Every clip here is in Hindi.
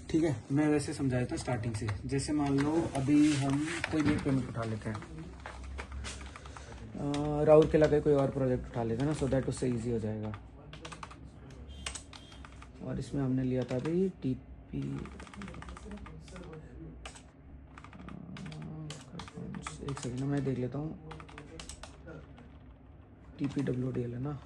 ठीक है, मैं वैसे समझाया था स्टार्टिंग से। जैसे मान लो अभी हम कोई भी पेमेंट उठा लेते हैं, राउरकेला का कोई और प्रोजेक्ट उठा लेते हैं ना, सो दैट उससे इजी हो जाएगा। और इसमें हमने लिया था अभी टीपी, एक सेकेंड मैं देख लेता हूँ, TPWDL है ना।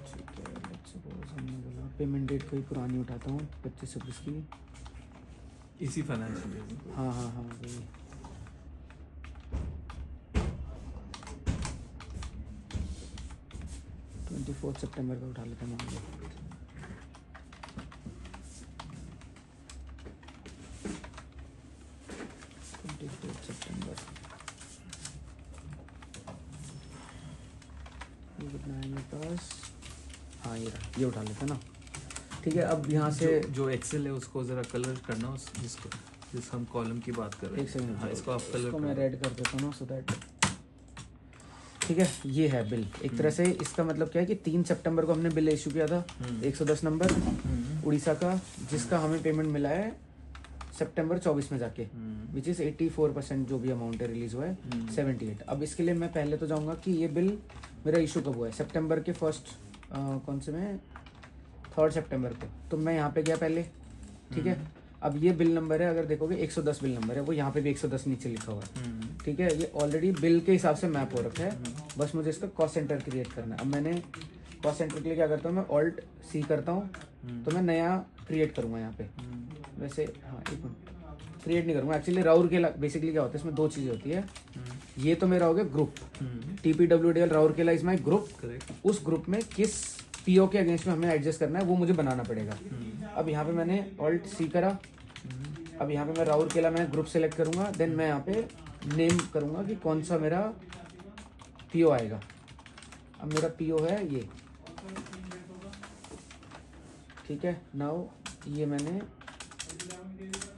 ठीक है, लेट्स सपोज हमने बोला पेमेंट डेट कोई पुरानी उठाता हूँ 25-26 की, इसी फाइनेंशियल ईयर। हाँ हाँ हाँ वही। सितंबर का उठा लेते हैं मान लो। सितंबर ये कितना है मेरे पास, हाँ ये उठा लेते हैं ना। ठीक है, अब यहाँ से जो एक्सेल है उसको जरा कलर करना, उस जिस हम कॉलम की बात कर रहे हैं। एक सेकंड, हाँ, इसको आप कलर इसको मैं करो। रेड कर देता हूँ ना, सो दैट। ठीक है, ये है बिल एक तरह से। इसका मतलब क्या है कि 3 सितंबर को हमने बिल इशू किया था 110 नंबर उड़ीसा का, जिसका हमें पेमेंट मिला है सितंबर 24 में जाके, विच इज 84% जो भी अमाउंट है रिलीज हुआ है 78। अब इसके लिए मैं पहले तो जाऊंगा कि ये बिल मेरा इशू कब हुआ है, सितंबर के फर्स्ट कौन से में 3 सितंबर को। तो मैं यहाँ पे गया पहले। ठीक है, अब ये बिल नंबर है, अगर देखोगे 110 बिल नंबर है, वो यहाँ पे भी 110 नीचे लिखा हुआ है। ठीक है, ये ऑलरेडी बिल के हिसाब से मैप हो रखा है, बस मुझे इसका कॉस्ट सेंटर क्रिएट करना है। अब मैंने कॉस्ट सेंटर के लिए क्या करता हूँ, मैं ऑल्ट C करता हूँ, तो मैं नया क्रिएट करूँगा यहाँ पे। वैसे हाँ, एक मिनट, क्रिएट नहीं करूँगा एक्चुअली। राउरकेला बेसिकली क्या होता है, इसमें 2 चीज़ें होती है। ये तो मेरा हो गया group, TPWDL Rourkela is my group. उस ग्रुप में किस PO के अगेंस्ट में हमें एडजस्ट करना है वो मुझे बनाना पड़ेगा। अब यहाँ पे मैंने ऑल्ट C करा, अब यहाँ पे मैं राउरकेला मैं ग्रुप सेलेक्ट करूँगा, देन मैं यहाँ पे नेम करूँगा कि कौन सा मेरा PO आएगा। अब मेरा PO है ये। ठीक है, नाउ ये मैंने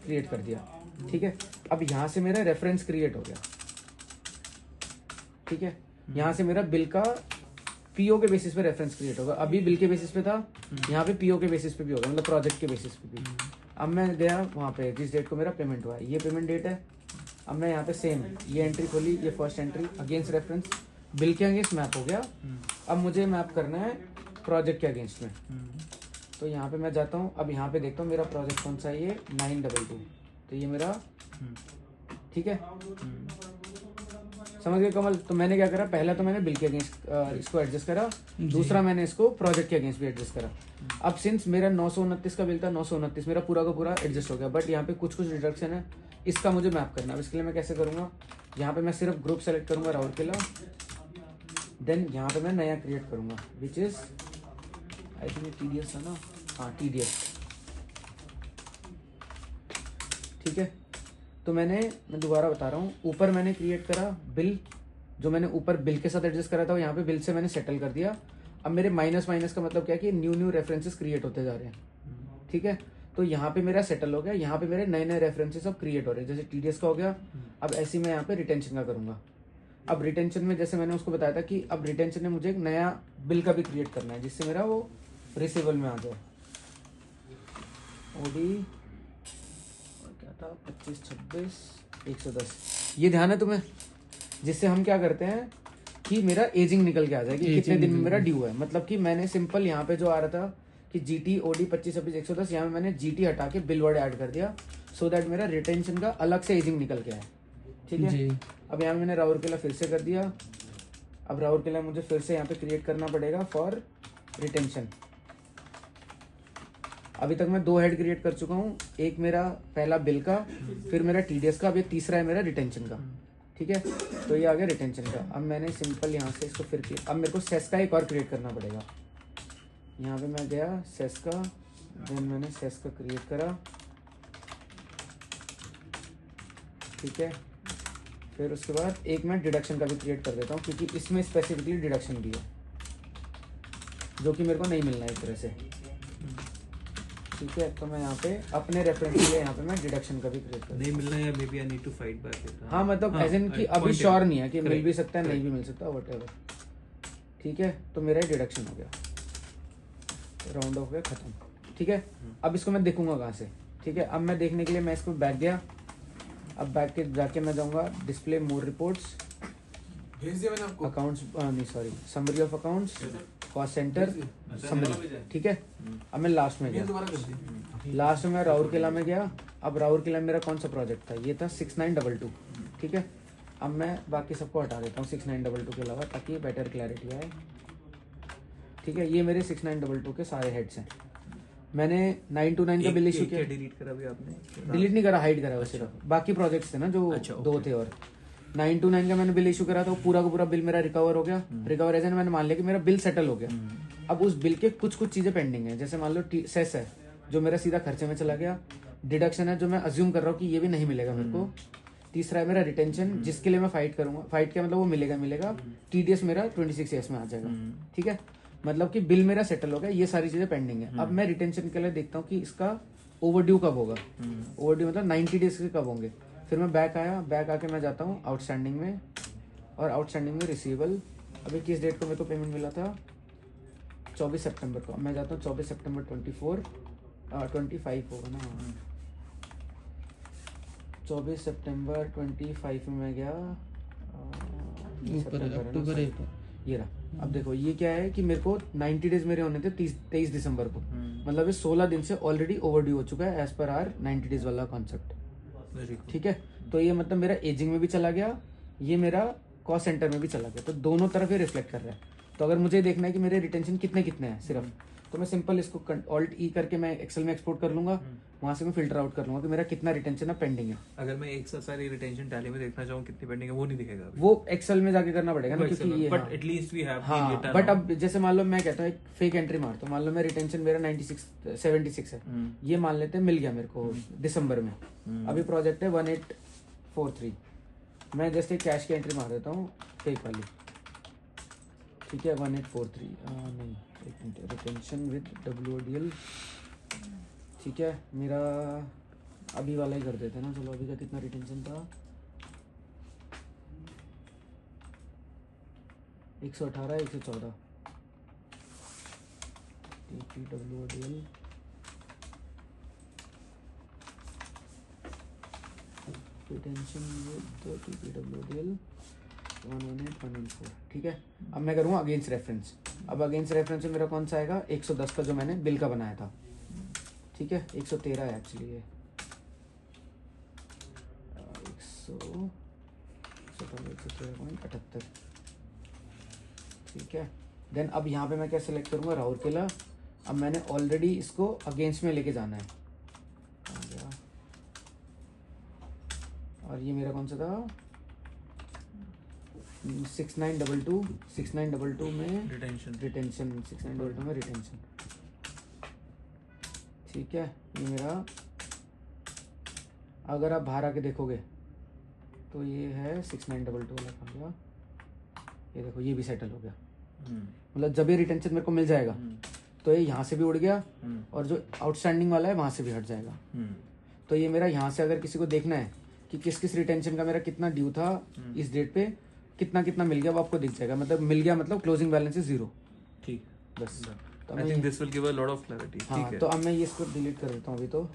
क्रिएट कर दिया। ठीक है, अब यहाँ से मेरा रेफरेंस क्रिएट हो गया। ठीक है, यहाँ से मेरा बिल का PO के बेसिस पे रेफरेंस क्रिएट होगा। अभी बिल के बेसिस पे था, यहाँ पे PO के बेसिस पे भी होगा, मतलब प्रोजेक्ट के बेसिस पे भी। अब मैं गया वहाँ पे जिस डेट को मेरा पेमेंट हुआ है, ये पेमेंट डेट है। अब मैं यहाँ पे सेम ये एंट्री खोली, ये first entry against reference, bill के अगेंस्ट मैप हो गया। अब मुझे मैप करना है प्रोजेक्ट के अगेंस्ट में, तो यहाँ पे मैं जाता हूँ। अब यहाँ पे देखता हूँ मेरा प्रोजेक्ट कौन सा है, ये 922, तो ये मेरा। ठीक है, समझ गए कमल। तो मैंने क्या करा, पहला तो मैंने बिल के अगेंस्ट इसको एडजस्ट करा, दूसरा मैंने इसको प्रोजेक्ट के अगेंस्ट भी एडजस्ट करा। अब सिंस मेरा 929 का बिल था, 929 मेरा पूरा का पूरा एडजस्ट हो गया, बट यहाँ पे कुछ डिडक्शन है, इसका मुझे मैप करना है। इसके लिए मैं कैसे करूँगा, यहाँ पे मैं सिर्फ ग्रुप सेलेक्ट करूँगा राउरकेला, देन यहाँ पे मैं नया क्रिएट करूँगा which is I think TDS है ना, हाँ TDS। ठीक है, तो मैं दोबारा बता रहा हूँ, ऊपर मैंने क्रिएट करा बिल, जो मैंने ऊपर बिल के साथ एडजस्ट करा था, यहाँ पे बिल से मैंने सेटल कर दिया। अब मेरे माइनस का मतलब क्या है कि न्यू रेफरेंसेस क्रिएट होते जा रहे हैं। ठीक है, तो यहाँ पे मेरा सेटल हो गया, यहाँ पे मेरे नए रेफरेंसेस अब क्रिएट हो रहे हैं, जैसे TDS का हो गया। अब ऐसे मैं यहाँ पे रिटेंशन का करूँगा। अब रिटेंशन में जैसे मैंने उसको बताया था कि अब रिटेंशन में मुझे एक नया बिल का भी क्रिएट करना है, जिससे मेरा वो रिसीवेबल में आ जाए। OD क्या था, 25-26-110, ये ध्यान है तुम्हें, जिससे हम क्या करते हैं कि मेरा एजिंग निकल के आ जाए कि कितने दिन में मेरा ड्यू है। मतलब कि मैंने सिंपल यहाँ पे जो आ रहा था कि GT OD 25-26-110, यहाँ में मैंने GT हटा के बिल वर्ड ऐड कर दिया, सो दैट मेरा रिटेंशन का अलग से एजिंग निकल के आए। ठीक है, अब यहाँ मैंने राउरकेला फिर से कर दिया। अब राउरकेला मुझे फिर से यहाँ पे क्रिएट करना पड़ेगा फॉर रिटेंशन। अभी तक मैं 2 हेड क्रिएट कर चुका हूँ, एक मेरा पहला बिल का, फिर मेरा TDS का, अब ये तीसरा है मेरा रिटेंशन का। ठीक है, तो ये आ गया रिटेंशन का। अब मैंने सिंपल यहाँ से इसको फिर अब मेरे को सेस का एक और क्रिएट करना पड़ेगा। यहाँ पे मैं गया सेस का, देन मैंने सेस का क्रिएट करा। ठीक है, फिर उसके बाद एक मैं डिडक्शन का भी क्रिएट कर देता हूँ, क्योंकि इसमें स्पेसिफिकली डिडक्शन भी है जो कि मेरे को नहीं मिलना है एक तरह से। ठीक है, तो मैं यहाँ पे अपने रेफरेंस के लिए यहाँ पे मैं डिडक्शन का भी क्रिएट कर नहीं मिलना है, maybe I need to fight back. हाँ, मतलब एज इन कि अभी श्योर नहीं है कि मिल भी सकता है, नहीं भी मिल सकता, व्हाटएवर। ठीक है, तो मेरा डिडक्शन हो गया। राउंड ऑफ गया, खत्म। ठीक है, अब इसको मैं देखूंगा कहाँ से? ठीक है, अब मैं देखने के लिए मैं इसको बैक गया। अब बैक के जाके मैं जाऊंगा डिस्प्ले मोर रिपोर्ट्स, भेज दिया मैंने आपको। अकाउंट्स, नहीं sorry, summary of accounts, cost centre, summary. ठीक है, अब मैं लास्ट में मेल गया। दोबारा कर दी। लास्ट में मैं राउरकेला में गया। अब राउरकेला में मेरा कौन सा प्रोजेक्ट था? ये था 6922। ठीक है, अब मैं बाकी सबको हटा देता हूँ 6922 के अलावा, ताकि बेटर क्लैरिटी आए। ठीक है, ये मेरे 6922 के सारे हेड्स हैं। मैंने 929 का बिल इशू किया। डिलीट करा भी आपने? डिलीट नहीं करा, हाइड करा वो सिर्फ। बाकी प्रोजेक्ट्स थे ना जो अच्छा, दो थे, और 929 का मैंने बिल इशू करा था, वो पूरा का पूरा बिल मेरा रिकवर हो गया। रिकवर एज मैंने मान लिया कि मेरा बिल सेटल हो गया। अब उस बिल के कुछ कुछ चीजें पेंडिंग है, जैसे मान लो सेस है जो मेरा सीधा खर्चे में चला गया, डिडक्शन है जो मैं अज्यूम कर रहा हूँ कि ये भी नहीं मिलेगा मेरे को, तीसरा है मेरा रिटेंशन जिसके लिए मैं फाइट करूंगा, फाइट क्या मतलब वो मिलेगा, TDS मेरा 26 ईयर्स में आ जाएगा। ठीक है, मतलब कि बिल मेरा सेटल हो गया, ये सारी चीजें पेंडिंग है। अब मैं रिटेंशन के लिए देखता हूँ कि इसका ओवरड्यू कब होगा। ओवरड्यू मतलब 90 डेज के कब होंगे। फिर मैं बैक आया, बैक आके मैं जाता हूँ आउटस्टैंडिंग में, और आउटस्टैंडिंग में रिसीवेबल। अभी किस डेट को मेरे को पेमेंट मिला था? 24 सितंबर को। मैं जाता हूँ 24 सितंबर 25 होगा ना, 24 सितंबर 25 में मैं गया। अक्टूबर है। ये रहा। अब देखो ये क्या है कि मेरे को 90 डेज मेरे होने थे 23 दिसंबर को, मतलब ये 16 दिन से ऑलरेडी ओवरड्यू हो चुका है एज पर आर 90 डेज वाला कॉन्सेप्ट। ठीक है, तो ये मतलब मेरा एजिंग में भी चला गया, ये मेरा कॉस्ट सेंटर में भी चला गया, तो दोनों तरफ ये रिफ्लेक्ट कर रहा है। तो अगर मुझे देखना है कि मेरे रिटेंशन कितने कितने हैं सिर्फ, तो मैं सिंपल इसको Alt E करके मैं एक्सेल में एक्सपोर्ट कर लूंगा, वहां से मैं फिल्टर आउट कर लूंगा कि मेरा कितना रिटेंशन है पेंडिंग है। अगर मैं एक साथ सारी रिटेंशन टैली में देखना चाहूँ कितनी पेंडिंग है, वो नहीं दिखेगा अभी। वो एक्सेल में जाके करना पड़ेगा ना, क्योंकि ये बट एटलीस्ट वी हैव हाँ, बट अब जैसे मान लो मैं कहता हूँ एक फेक एंट्री मारता हूँ, मान लो मैं रिटेंशन मेरा 76 है, ये मान लेते हैं मिल गया मेरे को दिसंबर में। अभी प्रोजेक्ट है 1843, मैं जस्ट एक कैश की एंट्री मार देता हूँ फेक वाली। ठीक है, 1843 नहीं, एक मिनट, रिटेंशन विद WODL। ठीक है, मेरा अभी वाला ही कर देते हैं ना। चलो अभी का कितना रिटेंशन था? 118, 114 WODL। Retention with WODL 118,114। ठीक है, अब मैं करूँगा अगेंस्ट रेफरेंस। अब अगेंस्ट रेफरेंस में मेरा कौन सा आएगा? 110 का जो मैंने बिल का बनाया था। ठीक है, 113 है एक्चुअली ये, 113.78। ठीक है, देन अब यहाँ पे मैं क्या सिलेक्ट करूँगा? राउरकेला। अब मैंने ऑलरेडी इसको अगेंस्ट में लेके जाना है, आ गया। और ये मेरा कौन सा था? 6922 में रिटेंशन 6922 में रिटेंशन। ठीक है, ये मेरा, अगर आप बाहर आके देखोगे तो ये है 6922 वाला कहाँ गया? ये देखो, ये भी सेटल हो गया। मतलब जब ये रिटेंशन मेरे को मिल जाएगा तो ये यहाँ से भी उड़ गया, और जो आउटस्टैंडिंग वाला है वहां से भी हट जाएगा। तो ये मेरा यहाँ से अगर किसी को देखना है कि किस किस रिटेंशन का मेरा कितना ड्यू था इस डेट पे, कितना कितना मिल गया, वो आपको दिख जाएगा। मतलब मिल गया मतलब क्लोजिंग बैलेंस इज 0। ठीक, बस। I think this will give a lot of clarity. हाँ, तो अब मैं ये इसको डिलीट कर देता हूँ अभी तो।